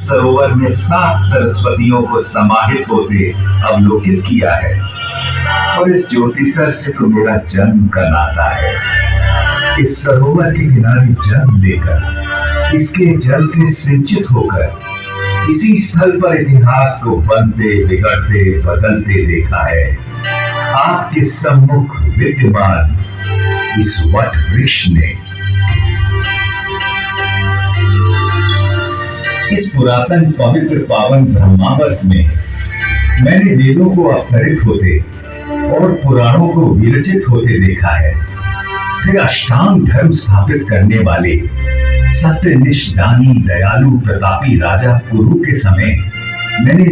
सरोवर में 7 सरस्वतियों को समाहित होते अवलोकित किया है। और इस ज्योतिसर से तो मेरा जन्म का नाता है। इस सरोवर के किनारे जन्म लेकर, इसके जल से सिंचित होकर इसी स्थल पर इतिहास को बनते, बिगड़ते, बदलते देखा है। आपके सम्मुख विद्यमान इस वट वृक्ष ने। इस पुरातन पवित्र पावन ब्रह्मावर्त में मैंने वेदों को अवतरित होते और पुराणों को विरचित होते देखा है। फिर अष्टांग धर्म स्थापित करने वाले सत्यनिष्ठ, दानी, दयालु, प्रतापी राजा कुरु के समय मैंने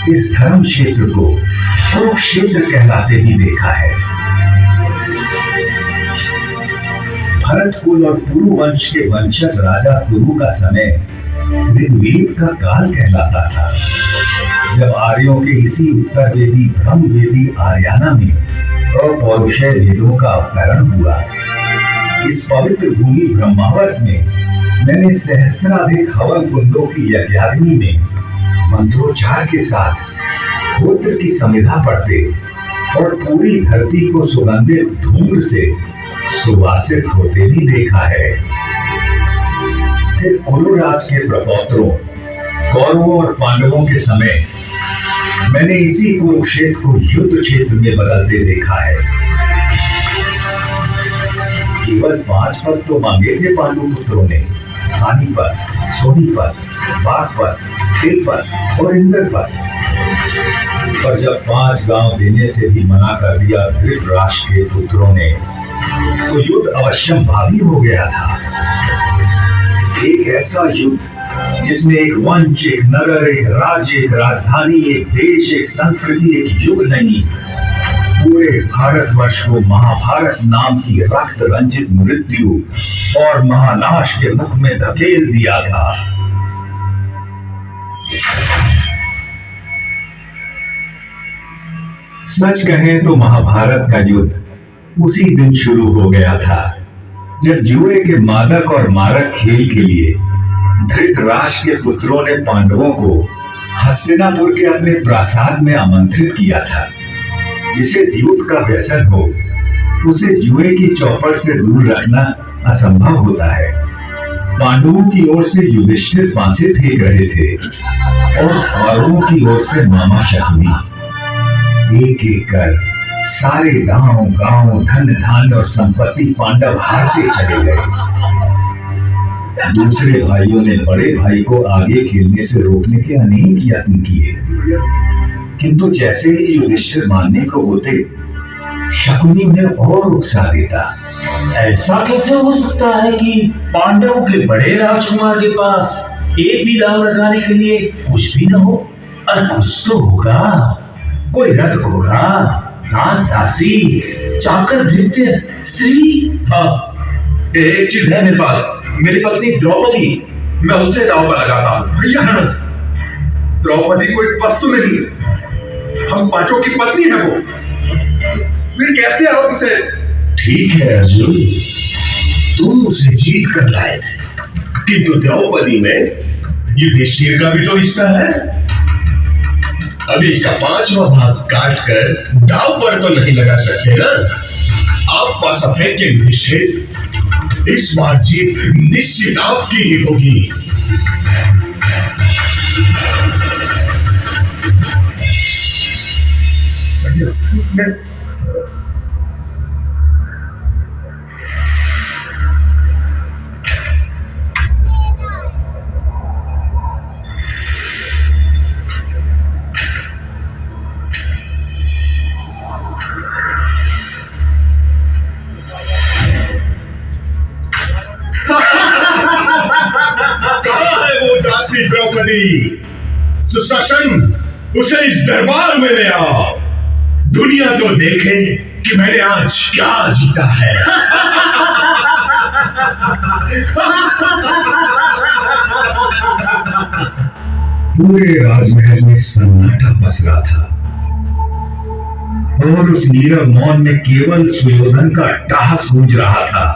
इस धर्म क्षेत्र को कुरुक्षेत्र कहलाते भी देखा है। भरत कुल और कुरु वंश के वंशज राजा कुरु का समय ऋग्वेद का काल कहलाता था, जब आर्यों के इसी उत्तर वेदी ब्रह्म वेदी आर्याना में अपौरुषेय वेदों का अवतरण हुआ। इस पवित्र भूमि ब्रह्मावर्त में मैंने सहस्त्राधिक हवन कुंडों की यज्ञाग्नि में मंत्रोच्चार के साथ होत्र की समिधा पढ़ते और पूरी धरती को सुगंधित धूम्र से सुवासित होते भी देखा है। फिर कुरुराज के प्रपौत्रों कौरवों और पांडवों के समय मैंने इसी कुरुक्षेत्र को युद्ध क्षेत्र में बदलते देखा है। केवल 5 पद तो मांगे थे पांडु पुत्रों ने, पानीपत, सोनीपत, बागपत, तिलपत और इंद्रपत। पर जब 5 गांव देने से भी मना कर दिया धृतराष्ट्र के पुत्रों ने, तो युद्ध अवश्यम भावी हो गया था। एक ऐसा युद्ध जिसमें एक वंश, एक नगर, एक राज्य, एक राजधानी, एक देश, एक संस्कृति, एक युग नहीं, पूरे भारतवर्ष को महाभारत नाम की रक्त रंजित मृत्यु और महानाश के मुख में धकेल दिया था। सच कहें तो महाभारत का युद्ध उसी दिन शुरू हो गया था जब जुए के मादक और मारक खेल के लिए धृतराष्ट्र के पुत्रों ने पांडवों को हस्तिनापुर के अपने प्रासाद में आमंत्रित किया था। जिसे युद्ध का व्यसन हो, उसे जुए की चौपट से दूर रखना असंभव होता है। पांडवों की ओर से युधिष्ठिर बांसे फेंक रहे थे और कौरवों की ओर से मामा शकुनी। एक एक कर सारे गांव, धन धान्य और संपत्ति पांडव हारते चले गए। दूसरे भाइयों ने बड़े भाई को आगे खेलने से रोकने के अनेक यत्न किए, किंतु जैसे ही युधिष्ठिर मानने को होते, शकुनी उन्हें और उकसा देता। ऐसा कैसे हो सकता है कि पांडवों के बड़े राजकुमार के पास एक भी दांव लगाने के लिए कुछ भी न हो? और कुछ तो होगा, कोई रथ घोड़ा, दास दासी, चाकर भृत्य, स्त्री। हाँ, एक चीज है मेरे पास, मेरी पत्नी द्रौपदी, मैं उससे दांव पर लगाता हूं। भैया, द्रौपदी कोई वस्तु नहीं, हम पांचों की पत्नी है वो। फिर कैसे आप उसे? ठीक है अर्जुन, तुम उसे जीत कर लाए थे, किंतु द्रौपदी में युधिष्ठिर का भी तो हिस्सा है। अभी इसका 5वां भाग काट कर दांव पर तो नहीं लगा सकते ना। आप पासा फेंके युधिष्ठिर, इस बार जीत निश्चित आपकी ही होगी। द्रौपदी, सुशासन, उसे इस दरबार में ले आओ। दुनिया तो देखे कि मैंने आज क्या जीता है। पूरे राजमहल में सन्नाटा पसरा था और उस नीरव मौन में केवल सुयोधन का अट्टहास गूंज रहा था।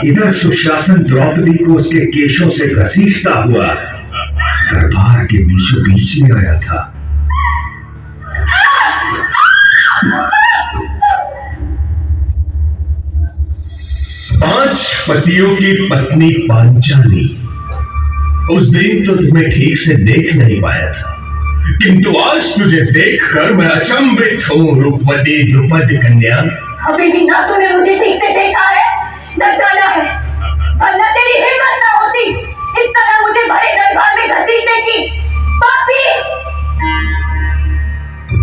इधर सुशासन द्रौपदी को उसके केशों से घसीटता हुआ दरबार के बीचों बीच में आया था। पांच पतियों की पत्नी पांचाली, उस दिन तो तुम्हें ठीक से देख नहीं पाया था, किंतु आज तुझे देखकर मैं अचंभित हूँ रूपवती द्रुपद कन्या। अभी भी ना तूने मुझे ठीक से देखा है न जाना है, वरना तेरी हिम्मत ना होती इस तरह मुझे भरे दरबार में घसीटने की। पापी!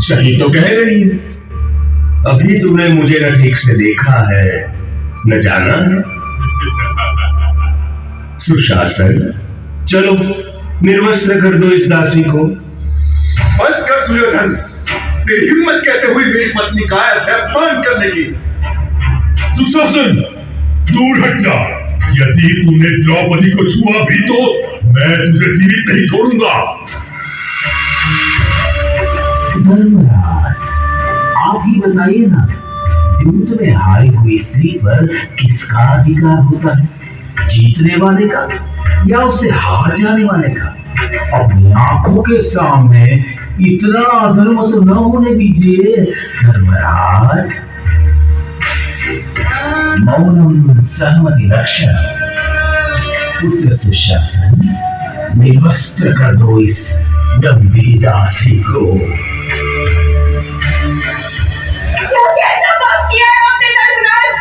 सही तो कह रही है, अभी तूने मुझे न ठीक से देखा है न जाना है। सुशासन, चलो निर्वस्त्र कर दो इस दासी को। बस कर सुयोधन, तेरी हिम्मत कैसे हुई मेरी पत्नी काया से अपमान करने की? सुशासन, दूर हट जा। यदि तूने द्रौपदी को छुआ भी तो मैं तुझे जीवित नहीं छोड़ूंगा। धर्मराज, आप ही बताइए ना, युद्ध में हारी हुई स्त्री पर किसका अधिकार होता है, जीतने वाले का या उसे हार जाने वाले का? अपनी आंखों के सामने इतना अधर्म तो न होने दीजिए धर्मराज। मौनम सहमति लक्षण। पुत्र सुशासन, निर्वस्त्र कर दो इस गंभीर दासी को। कैसा पाप किया है आपने धर्मराज?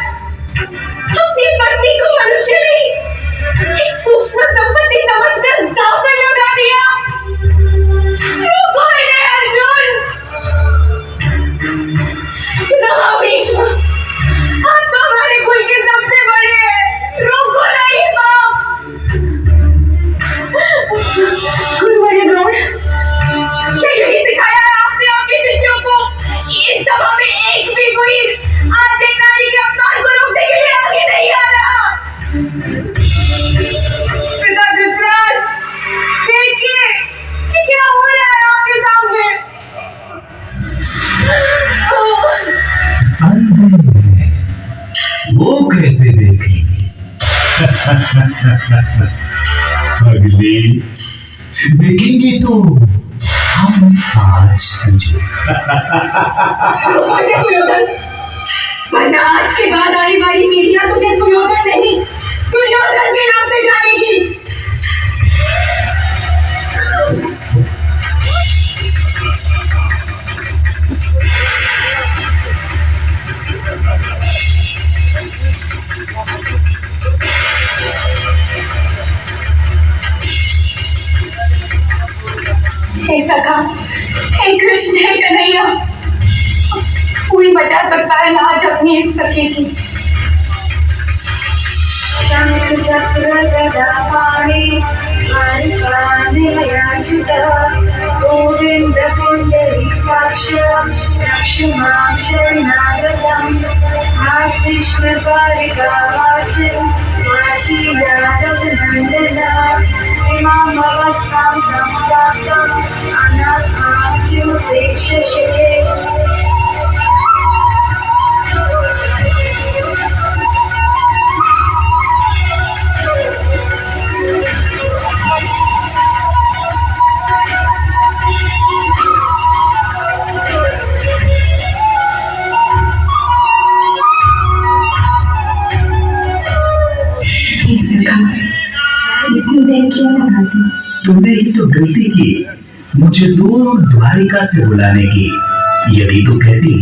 अपनी पत्नी को मनुष्य नहीं, एक सूक्ष्म संपत्ति समझकर दांव पर लगा दिया। रोको इन्हें अर्जुन! दबाओ भीष्म, आप तो हमारे कुल के सबसे बड़े हैं, रोको ना ये पाप। गुरुवर्य द्रोण, क्या यही सिखाया है आपने आपके शिष्यों को कि इस सभा में एक भी वीर आज एक नारी के अपमान को रोकने के लिए आगे नहीं आ रहा? पिता धृतराज, देखिए क्या हो रहा है आपके सामने। अंधे वो कैसे देखेंगे? अगले देखेंगे तो हम आज तुझे। रुको से सुयोधन, वरना आज के बाद आने वाली पीढ़ियां तुझे सुयोधन नहीं, दुर्योधन के नाम से जानेगी। हे सखा, हे कृष्ण, हे कन्हैया, कोई बचा सकता है लाज अपनी इस सखी की। शंख चक्र गदा पाणि गोविंद पुंडरीकाक्ष रक्ष मां शरणागतम्। कृष्ण कारिकावासि वासी यादव नंदना इमाम अवस्थां संप्राप्तम् अनाथां किमुपेक्षसे। इतनी देर क्यों लगाती? तुमने ही तो गलती की मुझे दूर द्वारिका से बुलाने की। यदि तू कहती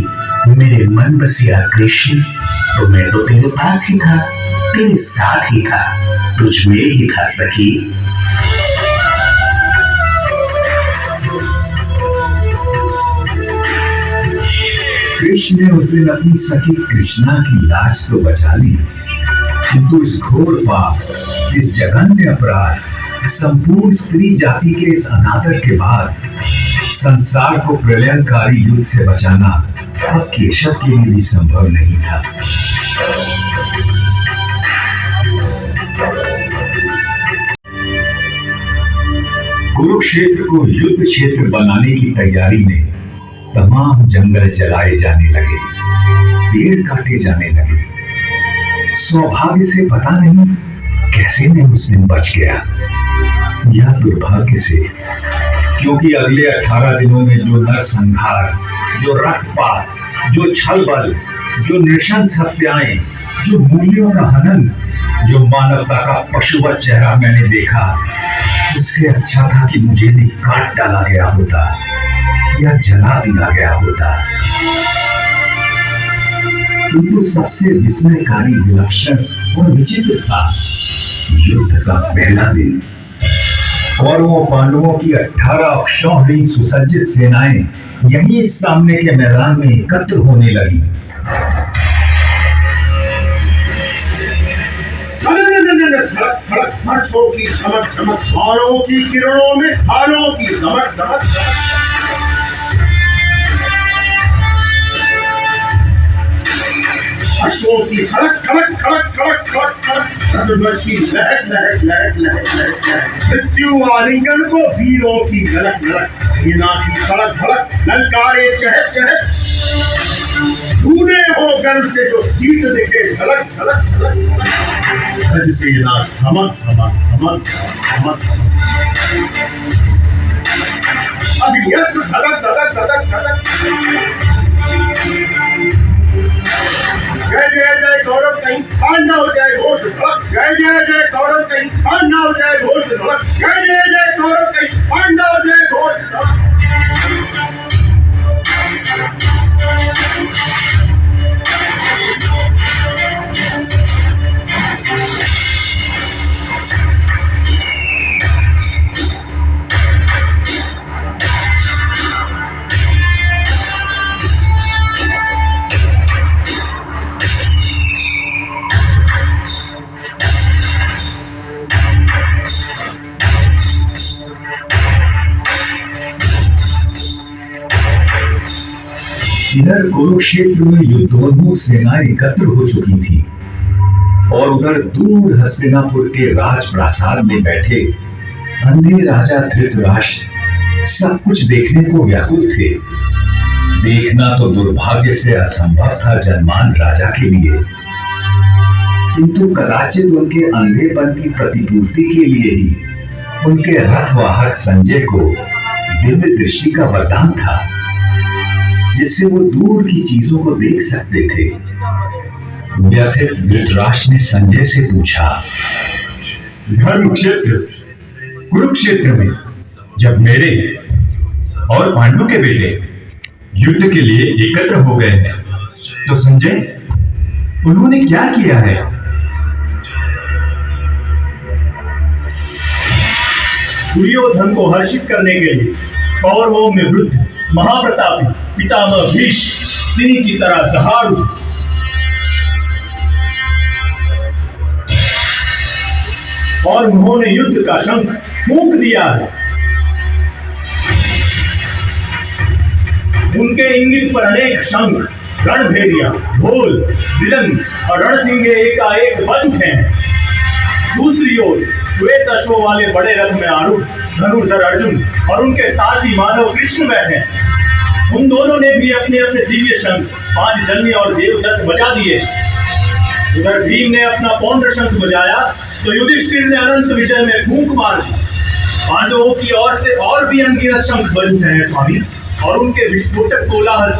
मेरे मन बसिया कृष्ण, तो मैं तो तेरे पास ही था, तेरे साथ ही था, तुझ में ही था सखी। कृष्ण ने उस दिन अपनी सखी कृष्णा की लाश तो बचा ली, किंतु इस घोर पाप, इस जघन्य अपराध, संपूर्ण स्त्री जाति के इस अनादर के बाद संसार को प्रलयंकारी युद्ध से बचाना अब केशव के लिए भी संभव नहीं था। कुरुक्षेत्र को युद्ध क्षेत्र बनाने की तैयारी में तमाम जंगल जलाए जाने लगे, पेड़ काटे जाने लगे, सौभाग्य से पता नहीं कैसे मैं उस दिन बच गया, या दुर्भाग्य से, क्योंकि अगले 18 दिनों में जो नरसंहार, जो रक्तपात, जो छल बल, जो नृशंस हत्याएं, जो मूल्यों का हनन, जो मानवता का पशुवत चेहरा मैंने देखा, उससे अच्छा था कि मुझे भी काट डाला गया होता या जला दिया गया होता। किंतु सबसे विस्मयकारी, विलक्षण और विचित्र था युद्ध का पहला दिन। कौरवों पांडवों की 18 अक्षौहिणी सुसज्जित सेनाएं यहीं सामने के मैदान में एकत्र होने लगी। फर्शों की चमक चमक, बाणों की किरणों में ढालों की दमक दमक, फर्शों की खड़क खड़क खड़क खड़क खड़क खड़क, रत्नध्वज की लहक लहक लहक लहक लहक लहक, मृत्यु आलिंगन को वीरों की गलक गलक, सेना की धड़क धड़क, ललकारे चहक चहक, ढूंढे हो गर्व से जो जीत दिखे झलक झलक झलक, गज सेना धमक धमक धमक धमक, अग्नियस्त्र धड़क धड़क धड़क धड़क, जय जय जय गौरव कहीं खान ना हो जाए घोष धड़क, जय जय जय गौरव कहीं खान ना हो जाए घोष धड़क, जय जय जय गौरव कहीं खान ना हो जाए घोष धड़क। इधर कुरुक्षेत्र में युद्धोन्मुख सेनाएं एकत्र हो चुकी थी और उधर दूर हस्तिनापुर के राजप्रासाद में बैठे अंधे राजा धृतराष्ट्र सब कुछ देखने को व्याकुल थे। देखना तो दुर्भाग्य से असंभव था जन्मांध राजा के लिए, किंतु कदाचित उनके अंधेपन की प्रतिपूर्ति के लिए ही उनके रथवाहक संजय को दिव्य दृष्टि का वरदान था, जिससे वो दूर की चीजों को देख सकते थे। व्यथित धृतराष्ट्र ने संजय से पूछा, धर्म क्षेत्र कुरुक्षेत्र में जब मेरे और पांडु के बेटे युद्ध के लिए एकत्र हो गए हैं, तो संजय उन्होंने क्या किया है? दुर्योधन को हर्षित करने के लिए कौरवों में वृद्ध महाप्रतापी पितामह भीष्म सिंह की तरह दहाड़ू और उन्होंने युद्ध का शंख फूंक दिया है। उनके इंगित पर अनेक शंख, रणभेरियां, ढोल, मृदंग और रणसिंगे एकाएक बज उठे हैं। दूसरी ओर श्वेत अश्वों वाले बड़े रथ में आरूढ़ धनुर्धर अर्जुन और उनके साथी माधव कृष्ण बैठे हैं। उन दोनों ने भी अपने अपने दिव्य शंख पांचजन्य और देवदत्त बजा दिए। उधर भीम ने अपना पौंड्र शंख बजाया तो युधिष्ठिर ने अनंत विजय में फूंक मार दी। पांडवों की ओर से और भी अनगिनत शंख बज उठे हैं स्वामी, और उनके विस्फोटक कोलाहल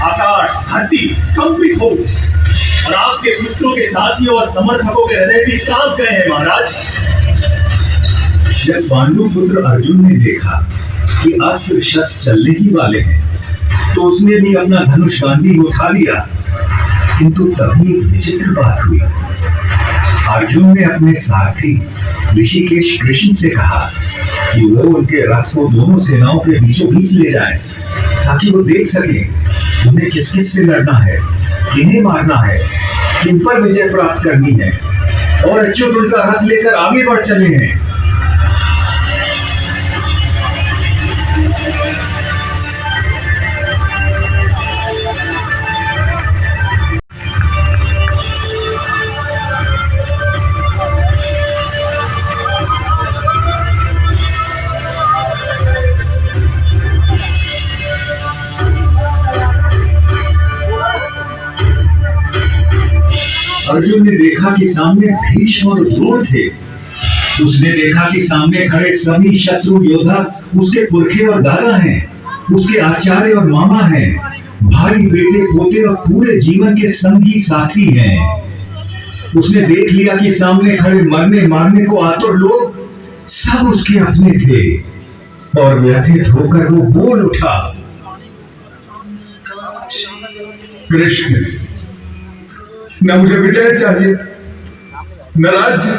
आकाश धरती कंपित हो, और आपके पुत्रों के साथियों और समर्थकों के हृदय भी कांप गए हैं महाराज। जब पांडु पुत्र अर्जुन ने देखा कि अस्त्र शस्त्र चलने ही वाले हैं, तो उसने भी अपना धनुष गांधी उठा लिया। किंतु तभी एक विचित्र बात हुई। अर्जुन ने अपने सारथी ऋषिकेश कृष्ण से कहा कि वो उनके रथ को दोनों सेनाओं के बीचों बीच ले जाए, ताकि वो देख सके उन्हें किस किस से लड़ना है, किन्हें मारना है, किन पर विजय प्राप्त करनी है, और अच्युत उनका रथ लेकर आगे बढ़ चले हैं। अर्जुन अर्जुन ने देखा कि सामने भीष्म और द्रोण थे। उसने देखा कि सामने खड़े सभी शत्रु योद्धा उसके पुरखे और दादा हैं, उसके आचार्य और मामा हैं, भाई बेटे पोते और पूरे जीवन के संगी साथी हैं। उसने देख लिया कि सामने खड़े मरने मारने को आतुर लोग सब उसके अपने थे और व्यथित होकर वो बोल उठा, कृष्ण, न मुझे विजय चाहिए, न राज्य,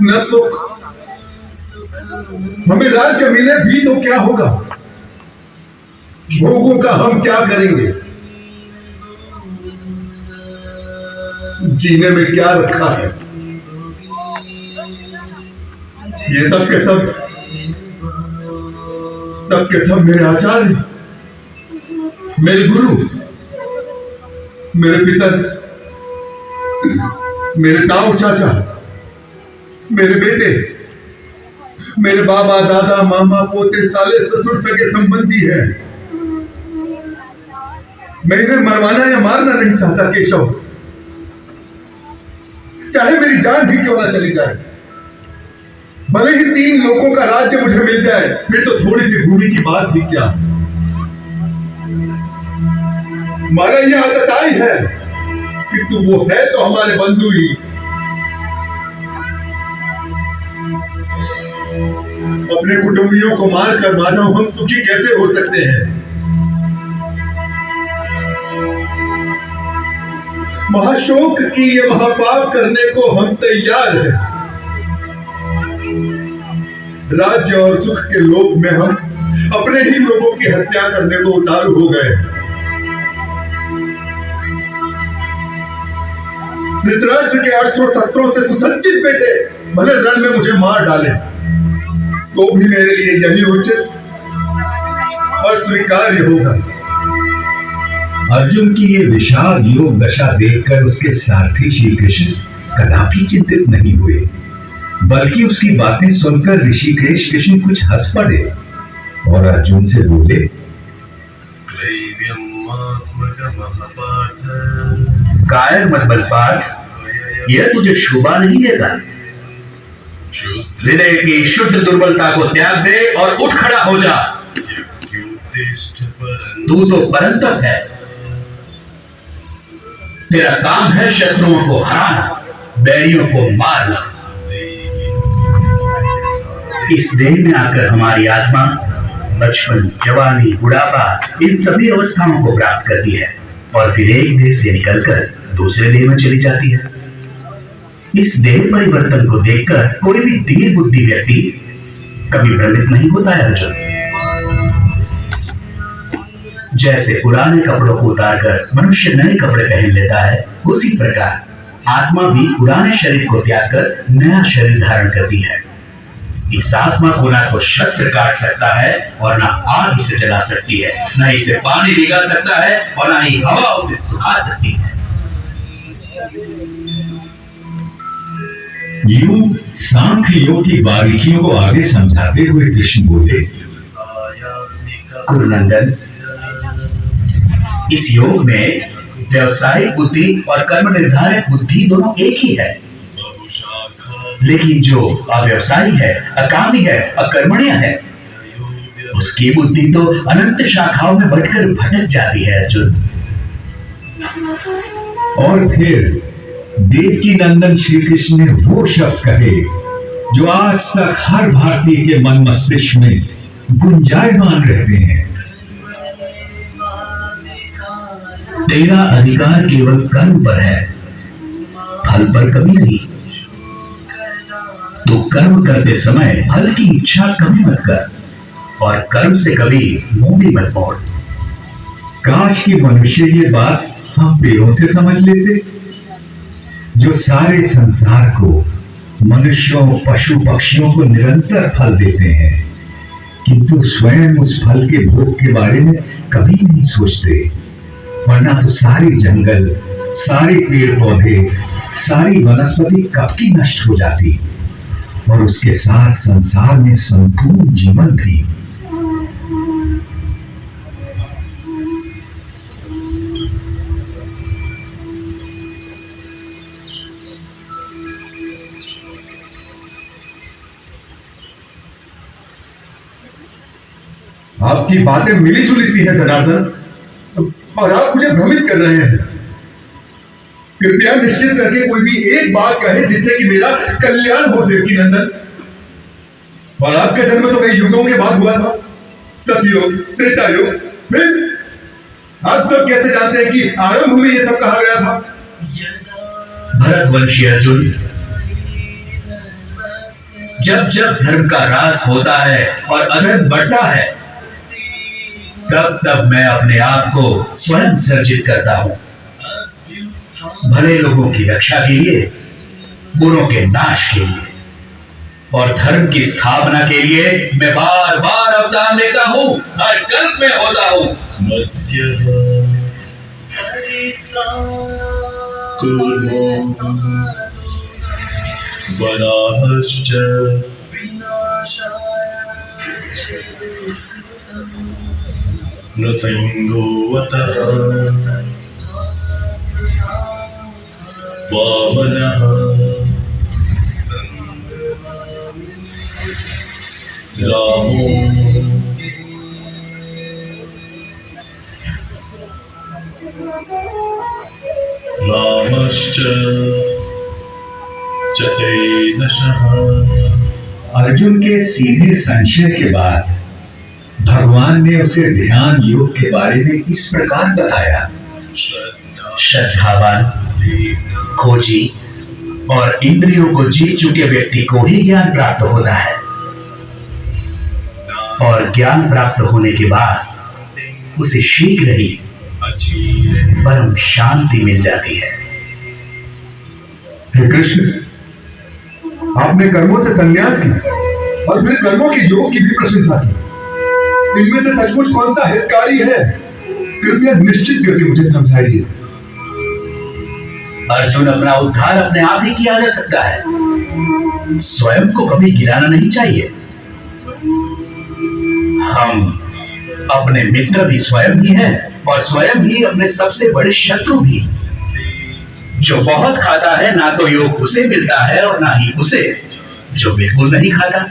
न सुख। हमें राज्य मिले भी तो क्या होगा? भोगों का हम क्या करेंगे? जीने में क्या रखा है? ये सब के सब मेरे आचार्य, मेरे गुरु, मेरे पिता, मेरे ताऊ चाचा, मेरे बेटे, मेरे बाबा दादा मामा पोते साले ससुर सगे संबंधी है। मैं इन्हें मरवाना या मारना नहीं चाहता केशव, चाहे मेरी जान भी क्यों ना चली जाए। भले ही 3 लोगों का राज्य मुझे मिल जाए, फिर तो थोड़ी सी भूमि की बात ही क्या। मगर यह आदत आई है कि तू वो है तो हमारे बंधु ही। अपने कुटुंबियों को मारकर मानव हम सुखी कैसे हो सकते हैं? महाशोक की ये महापाप करने को हम तैयार हैं। राज्य और सुख के लोभ में हम अपने ही लोगों की हत्या करने को उतारू हो गए। धृतराष्ट्र के अस्त्रों शस्त्रों से सुसज्जित बेटे भले रण में मुझे मार डाले तो भी मेरे लिए यही उचित और स्वीकार्य होगा। अर्जुन की ये विशाल योग दशा देखकर उसके सारथी श्री कृष्ण कदापि चिंतित नहीं हुए, बल्कि उसकी बातें सुनकर ऋषिकेश कृष्ण कुछ हंस पड़े और अर्जुन से बोले, कायर मत बन पार्थ, यह तुझे शोभा नहीं देता। हृदय की शुद्ध दुर्बलता को त्याग दे और उठ खड़ा हो जा। तू तो परंतप है, तेरा काम है शत्रुओं को हराना, बैरियों को मारना। इस देह में आकर हमारी आत्मा बचपन, जवानी, बुढ़ापा इन सभी अवस्थाओं को प्राप्त करती है और फिर एक देह से निकलकर दूसरे देह में चली जाती है। इस देह परिवर्तन को देखकर कोई भी धीर बुद्धि व्यक्ति कभी भ्रमित नहीं होता है अर्जुन। जैसे पुराने कपड़ों को उतारकर मनुष्य नए कपड़े पहन लेता है, उसी प्रकार आत्मा भी पुराने शरीर को त्याग कर नया शरीर धारण करती है। इस आत्मा को ना तो शस्त्र काट सकता है और ना आग इसे जला सकती है, ना इसे पानी भिगा सकता है और ना ही हवा उसे सुखा सकती है। यूं सांख्य योग की बारीकियों को आगे समझाते हुए कृष्ण बोले, कुरुनंदन, इस योग में व्यवसायिक बुद्धि और कर्म निर्धारक बुद्धि दोनों एक ही है, लेकिन जो अव्यवसायी है, अकामी है, अकर्मण्य है, उसकी बुद्धि तो अनंत शाखाओं में बंटकर भटक जाती है अर्जुन। और फिर देवकी नंदन श्री कृष्ण ने वो शब्द कहे जो आज तक हर भारतीय के मन मस्तिष्क में गुंजायमान रहते हैं। तेरा अधिकार केवल कर्म पर है, फल पर कभी नहीं। तो कर्म करते समय फल की इच्छा कभी मत कर और कर्म से कभी मुंह भी मत मोड़। काश की मनुष्य ये बात हम पेड़ों से समझ लेते, जो सारे संसार को, मनुष्यों, पशु पक्षियों को निरंतर फल देते हैं, किंतु स्वयं उस फल के भोग के बारे में कभी नहीं सोचते। वरना तो सारे जंगल, सारे पेड़ पौधे, सारी वनस्पति कब की नष्ट हो जाती और उसके साथ संसार में संपूर्ण जीवन भी। आपकी बातें मिली जुली सी है जनार्दन, और आप मुझे भ्रमित कर रहे हैं। कृपया निश्चित करके कोई भी एक बात कहे जिससे कि मेरा कल्याण हो देवकी नंदन। और आपका जन्म तो कई युगों के बाद हुआ था, सतयुग, त्रेता युग। फिर आप सब कैसे जानते हैं कि आरंभ में यह सब कहा गया था? भरतवंशी अर्जुन, जब जब धर्म का ह्रास होता है और अधर्म बढ़ता है, तब तब मैं अपने आप को स्वयं सर्जित करता हूं। भले लोगों की रक्षा के लिए, बुरों के नाश के लिए और धर्म की स्थापना के लिए मैं बार बार अवतार लेता हूं, हर कल्प में होता हूं। वराहश्च नृसिंहोऽवतः वामनः रामो रामश्च चतुर्दशः। अर्जुन के सीधे संशय के बाद भगवान ने उसे ध्यान योग के बारे में इस प्रकार बताया। श्रद्धावान, खोजी और इंद्रियों को जीत चुके व्यक्ति को ही ज्ञान प्राप्त होता है, और ज्ञान प्राप्त होने के बाद उसे शीघ्र ही परम शांति मिल जाती है। हे कृष्ण, आपने कर्मों से संन्यास की और फिर कर्मों के योग की भी प्रशंसा की। इनमें से सचमुच कौन सा हितकारी है? कृपया निश्चित करके मुझे समझाइए। अर्जुन, अपना उद्धार अपने आप ही किया जा सकता है, स्वयं को कभी गिराना नहीं चाहिए। हम अपने मित्र भी स्वयं ही हैं और स्वयं ही अपने सबसे बड़े शत्रु भी। जो बहुत खाता है, ना तो योग उसे मिलता है और ना ही उसे जो बिल्कुल नहीं खाता।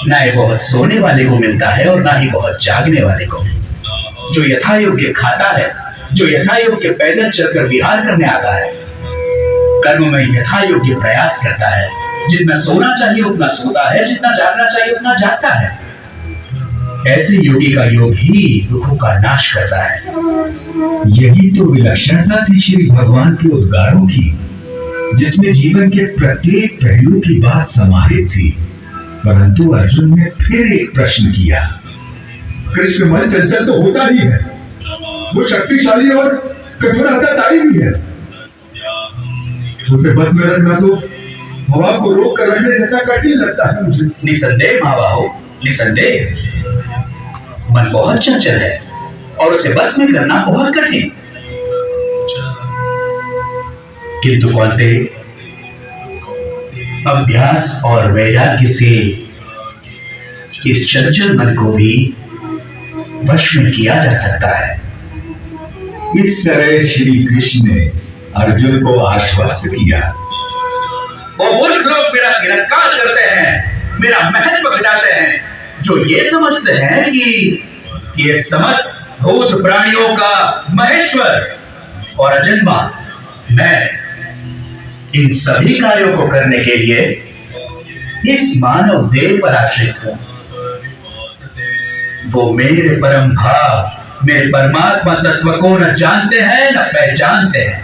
ना ही बहुत सोने वाले को मिलता है और ना ही बहुत जागने वाले को। जो यथा योग्य खाता है, जो यथा योग्य पैदल चलकर विहार करने आता है, कर्म में यथा योग्य प्रयास करता है, जितना सोना चाहिए उतना सोता है, जितना जागना चाहिए उतना जागता है। ऐसे योगी का योग ही दुखों का नाश करता है। यही तो विलक्षणता थी श्री भगवान के उद्गारों की, जिसमें जीवन के प्रत्येक पहलू की बात समाहित थी। परंतु अर्जुन ने फिर एक प्रश्न किया। कृष्ण, मन चंचल तो होता ही है, वो शक्तिशाली और कठोरताई भी है। उसे बस में रखना तो हवा को रोक कर रखने जैसा कठिन लगता है मुझे। निसंदेह महाबाहो, निसंदेह मन बहुत चंचल है और उसे बस में करना बहुत कठिन। किंतु कौनते, अभ्यास और वैराग्य से इस चंचल मन को भी वश में किया जा सकता है। इस तरह श्री कृष्ण ने अर्जुन को आश्वस्त किया। वो मूर्ख लोग मेरा तिरस्कार करते हैं, मेरा महत्व घटाते हैं, जो ये समझते हैं कि ये समस्त भूत प्राणियों का महेश्वर और अजन्मा मैं इन सभी कार्यों को करने के लिए इस मानव देह पर आश्रित हूं। वो मेरे परम भाव, मेरे परमात्मा तत्व को न जानते हैं न पहचानते हैं।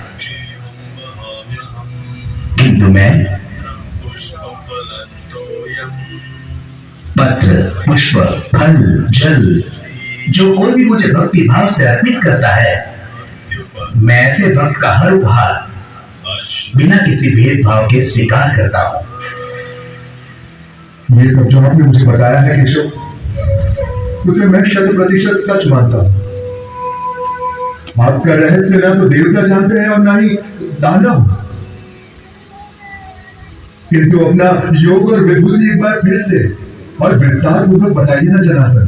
किंतु मैं पत्र, पुष्प, फल, जल, जो कोई भी मुझे भक्ति भाव से अर्पित करता है, मैं ऐसे भक्त का हर उपहार बिना किसी भेदभाव के स्वीकार करता हूं। ये सब जो आपने मुझे बताया है केशव, उसे मैं 100% सच मानता हूं। आपका रहस्य ना तो देवता जानते हैं और ना ही दानव। किंतु अपना योग और विभूति एक बार फिर से और विस्तार पूर्वक बताइए ना जनार्दन,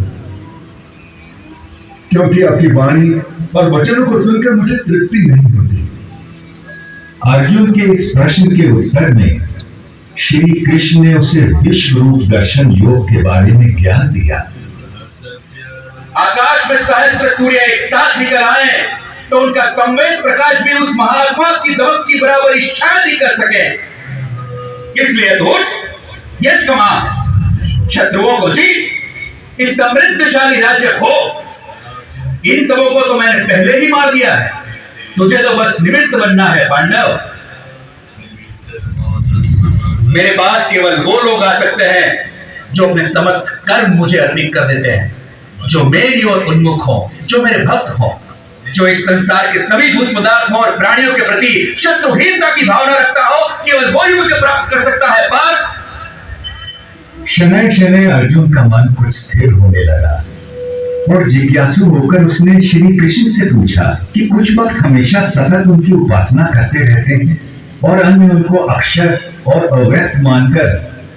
क्योंकि आपकी वाणी और वचनों को सुनकर मुझे तृप्ति नहीं होती। अर्जुन के इस प्रश्न के उत्तर में श्री कृष्ण ने उसे विश्व रूप दर्शन योग के बारे में ज्ञान दिया। आकाश में सहस्त्र सूर्य एक साथ निकल आए तो उनका संवेद प्रकाश भी उस महात्मा की दमक की बराबरी शायद ही कर सके। इसलिए तो उठ, यश कमा, शत्रुओं को जीत, इस समृद्धशाली राज्य को। इन सबों को तो मैंने पहले ही मार दिया है, तुझे तो बस निमित्त बनना है पांडव। मेरे पास केवल वो लोग आ सकते हैं जो अपने समस्त कर्म मुझे अर्पित कर देते हैं, जो मेरी ओर उन्मुख हो, जो मेरे भक्त हो, जो इस संसार के सभी भूत पदार्थों और प्राणियों के प्रति शत्रुहीनता की भावना रखता हो। केवल वो ही मुझे प्राप्त कर सकता है पार्थ। शनैः शनैः अर्जुन का मन कुछ स्थिर होने लगा और जिज्ञासु होकर उसने श्री कृष्ण से पूछा कि कुछ वक्त हमेशा सतत उनकी उपासना करते रहते हैं और अन्य उनको अक्षर और अव्यक्त मानकर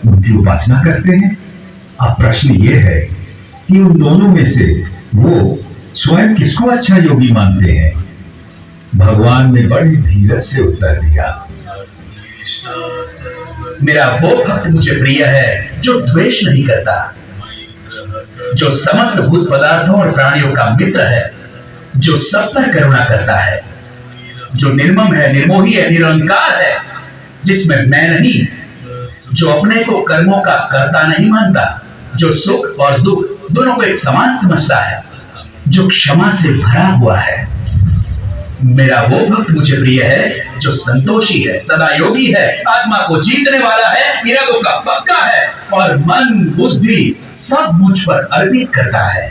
उनकी उपासना करते हैं। अब प्रश्न ये है कि उन दोनों में से वो स्वयं किसको अच्छा योगी मानते हैं। भगवान ने बड़ी धीरज से उत्तर दिया, मेरा वो भक्त मुझे प्रिय है जो द्वेष नहीं करता, जो समस्त भूत पदार्थों और प्राणियों का मित्र है, जो सब पर करुणा करता है, जो निर्मम है, निर्मोही है, निरंकार है, जिसमें मैं नहीं, जो अपने को कर्मों का कर्ता नहीं मानता, जो सुख और दुख दोनों को एक समान समझता है, जो क्षमा से भरा हुआ है। मेरा वो भक्त मुझे प्रिय है जो संतोषी है, सदा योगी है, आत्मा को जीतने वाला है, इरादों का पक्का है और मन बुद्धि सब मुझ पर अर्पित करता है।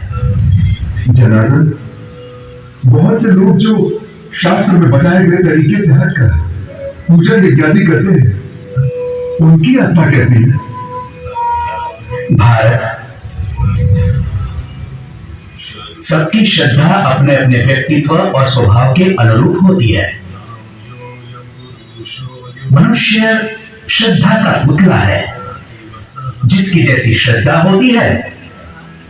जनार्दन, बहुत से लोग जो शास्त्र में बताए गए तरीके से हटकर पूजा यज्ञादि करते हैं, उनकी आस्था कैसी है? भारत, सबकी श्रद्धा अपने अपने व्यक्तित्व और स्वभाव के अनुरूप होती है। मनुष्य श्रद्धा का पुतला है, जिसकी जैसी श्रद्धा होती है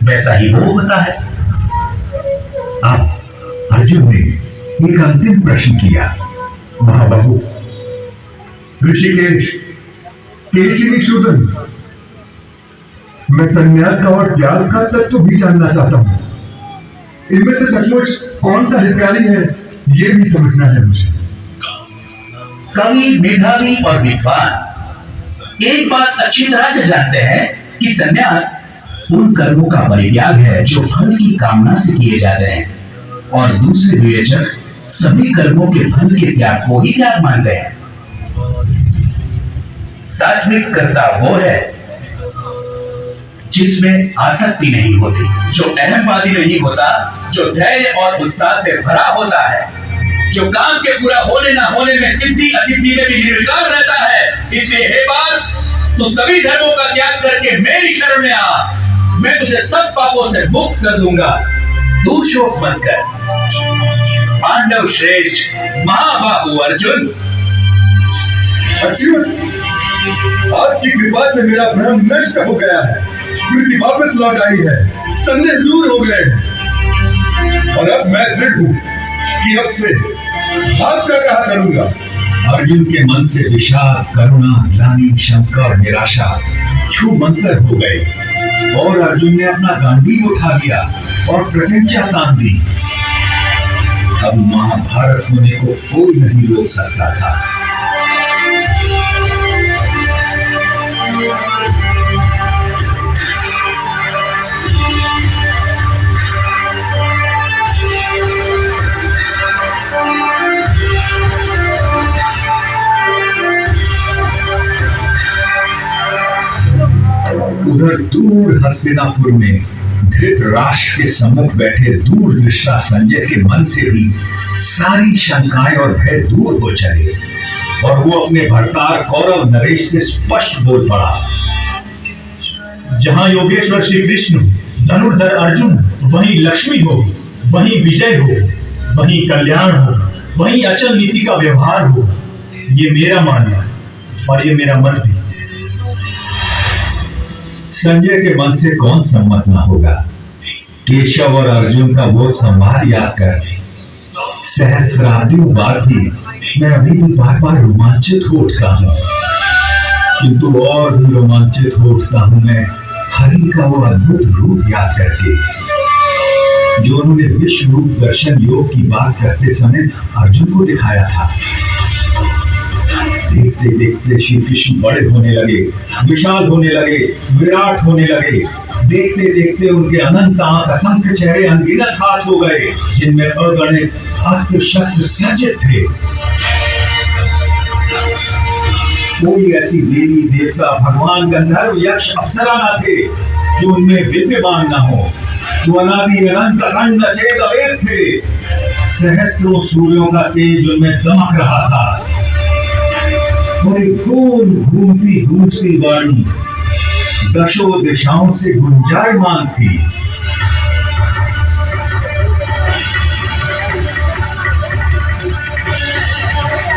वैसा ही वो होता है। अब अर्जुन ने एक अंतिम प्रश्न किया, महाबाहु, ऋषिकेश, केशिनी शूदन, मैं संन्यास का और त्याग का तत्व भी जानना चाहता हूं। इनमें से सचमुच कौन सा हितकारी है, यह भी समझना है मुझे। कवि, मेधावी और विद्वान एक बात अच्छी तरह से जानते हैं कि संन्यास उन कर्मों का परित्याग है जो फल की कामना से किए जाते हैं, और दूसरे विवेचक सभी कर्मों के फल के त्याग को ही त्याग मानते हैं। सात्विक कर्ता वो है जिसमें आसक्ति नहीं होती, जो अहमवादी नहीं होता, जो धैर्य और उत्साह से भरा होता है, जो काम के पूरा होने ना होने में सिद्धि असिद्धि में भी निर्विकार रहता है। इसलिए हे पार्थ, तू सभी धर्मों का त्याग करके मेरी शरण में आ, मैं तुझे सब पापों से मुक्त कर दूंगा। तू शोक मत कर। पांडव श्रेष्ठ महाबाहु अर्जुन, अर्जुन, आपकी कृपा से मेरा भ्रम नष्ट हो गया है, स्मृति वापस लौट आई है, संदेह दूर हो गए हैं, और अब मैं दृढ़ हूं कि अब से आपका कहा करूंगा। अर्जुन के मन से विषाद, करुणा, ग्लानि, शंका और निराशा छूमंतर हो गए और अर्जुन ने अपना गांडीव उठा लिया और प्रतिज्ञा तान दी। अब महाभारत होने को कोई नहीं रोक सकता था। उधर दूर हस्तिनापुर में धृतराष्ट्र के सम्मुख बैठे दूरदृष्टा संजय के मन से भी सारी शंकाएं और भय दूर हो चले और वो अपने भरतार कौरव नरेश से स्पष्ट बोल पड़ा, जहां योगेश्वर श्री कृष्ण, धनुर्धर अर्जुन, वहीं लक्ष्मी हो, वहीं विजय हो, वहीं कल्याण हो, वहीं अचल नीति का व्यवहार हो। ये मेरा मानना और ये मेरा मत भी। संजय के मन से कौन सम्मत ना होगा। केशव और अर्जुन का वो संवाद याद कर सहस्त्राब्दियों बाद भी मैं अभी भी बार बार रोमांचित हो उठता हूँ, किंतु और भी रोमांचित हो उठता हूँ मैं हरि का वो अद्भुत रूप याद करके। जो उन्होंने विश्व रूप दर्शन योग की बात करते समय अर्जुन को दिखाया था। देखते देखते श्री कृष्ण बड़े होने लगे, विशाल होने लगे, विराट होने लगे। देखते देखते उनके अनंत आंख, असंख्य चेहरे, अनगिनत हाथ हो गए, जिनमें अगणित अस्त्र शस्त्र सज्जित थे। कोई ऐसी देवी देवता, भगवान, गंधर्व, यक्ष, अप्सरा न थे जो उनमें विद्यमान न हो। वो अनादि अनंत अखंड अचेत अवेद थे। सहस्त्रों सूर्यों का तेज उनमें दमक रहा था और एक गोल घूमती गूंजती वाणी दशों दिशाओं से गुंजायमान थी।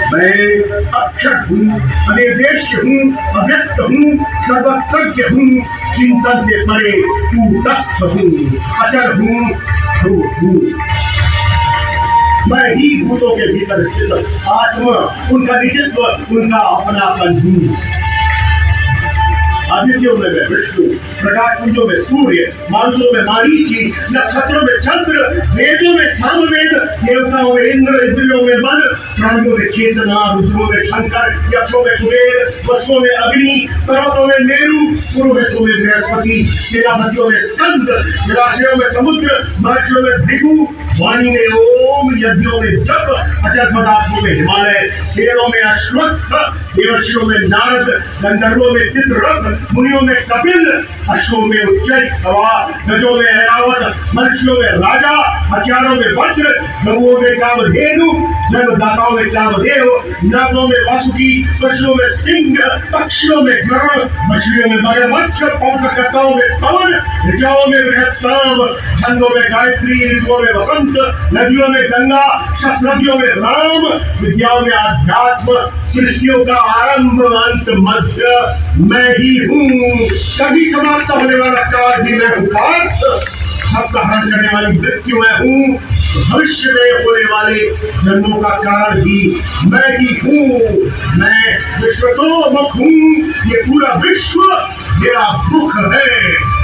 मैं अक्षर हूँ, अनिर्देश्य हूँ, अव्यक्त हूँ, सर्वज्ञ हूँ, चिंतन से परे कूटस्थ हूँ, अचल हूँ, ध्रुव हूँ। मैं ही भूतों के भीतर स्थित आत्मा, उनका निजित्व, उनका अपनापन हूँ। आदित्यों में विष्णु, प्रकाश पुंजों में सूर्य, मारुतों में मारीची, नक्षत्रों में चंद्र, वेदों में सामवेद, देवताओं में इंद्र, इंद्रियों में मन, प्राणियों में चेतना, रुद्रों में शंकर, यक्षों में कुबेर, वसुओं में अग्नि, पर्वतों में मेरु, पुरोहितों में बृहस्पति, सेनापतियों में स्कंद, जलाशयों में समुद्र, महर्षियों में भृगु, वाणी में ओम, यज्ञों में जप, अचल पदार्थों में हिमालय, पेड़ों में अश्वत्थ, देवर्षियों में नारद, गंधर्वों में चित्ररथ, मुनियों में कपिल, अश्वों में उच्चैठ सवार, गजों में ऐरावत, मनुष्यों में राजा, हथियारों में वज्र, गौओं में कामधेनु, जन्मदाताओं में कामदेव, नागों में वासुकी, पशुओं में सिंह, पक्षियों में गरुड़, मछलियों में मगरमच्छ, पौधकर्ताओं में पवन, ऋचाओं में बृहत्साम, छंदों में गायत्री, ऋतुओं में वसंत, नदियों में गंगा, शस्त्रज्ञों में राम, विद्याओं में आध्यात्म, सृष्टियों का आरंभ, अंत, मध्य मैं ही हूँ। कभी समाप्त होने वाला काल भी मैं हूँ, सबका हरण करने वाली मृत्यु मैं हूँ, भविष्य में होने वाले जन्मों का कारण भी मैं ही हूँ। मैं विश्वतोमुख हूँ, ये पूरा विश्व मेरा मुख है।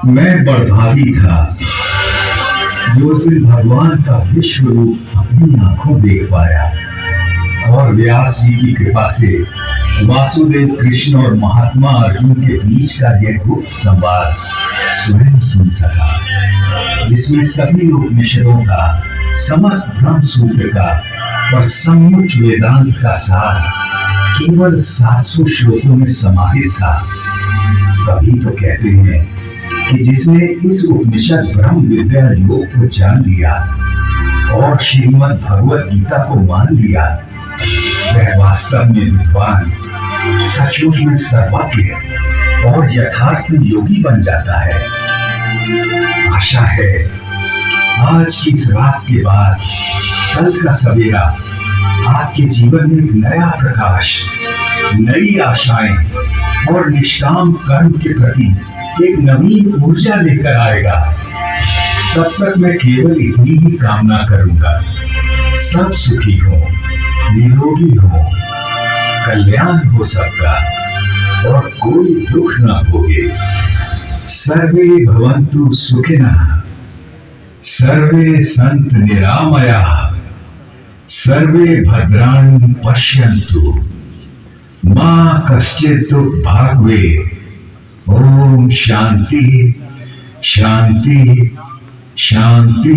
मैं बड़भागी था जो उस दिन भगवान का विश्व रूप अपनी आंखों देख पाया और व्यास जी की कृपा से वासुदेव कृष्ण और महात्मा अर्जुन के बीच का यह गुप्त संवाद स्वयं सुन सका, जिसमें सभी उपनिषदों का, समस्त ब्रह्म सूत्र का और सम्मुच वेदांत का सार केवल 700 श्लोकों में समाहित था। तभी तो कहते हैं कि जिसने इस उपनिषद ब्रह्म विद्या योग को जान लिया और श्रीमद् भगवत गीता को मान लिया, वह वास्तव में विद्वान, सचमुच में सर्वज्ञ और यथार्थ में योगी बन जाता है। आशा है आज की इस रात के बाद कल का सवेरा आपके जीवन में एक नया प्रकाश, नई आशाएं और निष्काम कर्म के प्रति एक नवीन ऊर्जा लेकर आएगा। तब तक मैं केवल इतनी ही कामना करूंगा, सब सुखी हो, निरोगी हो, कल्याण हो सबका और कोई दुख न भोगे। सर्वे भवन्तु सुखिनः, सर्वे सन्तु निरामयाः, सर्वे भद्राणि पश्यन्तु, मा कश्चित् दुःखभाग् भवेत्। ओम शांति शांति शांति।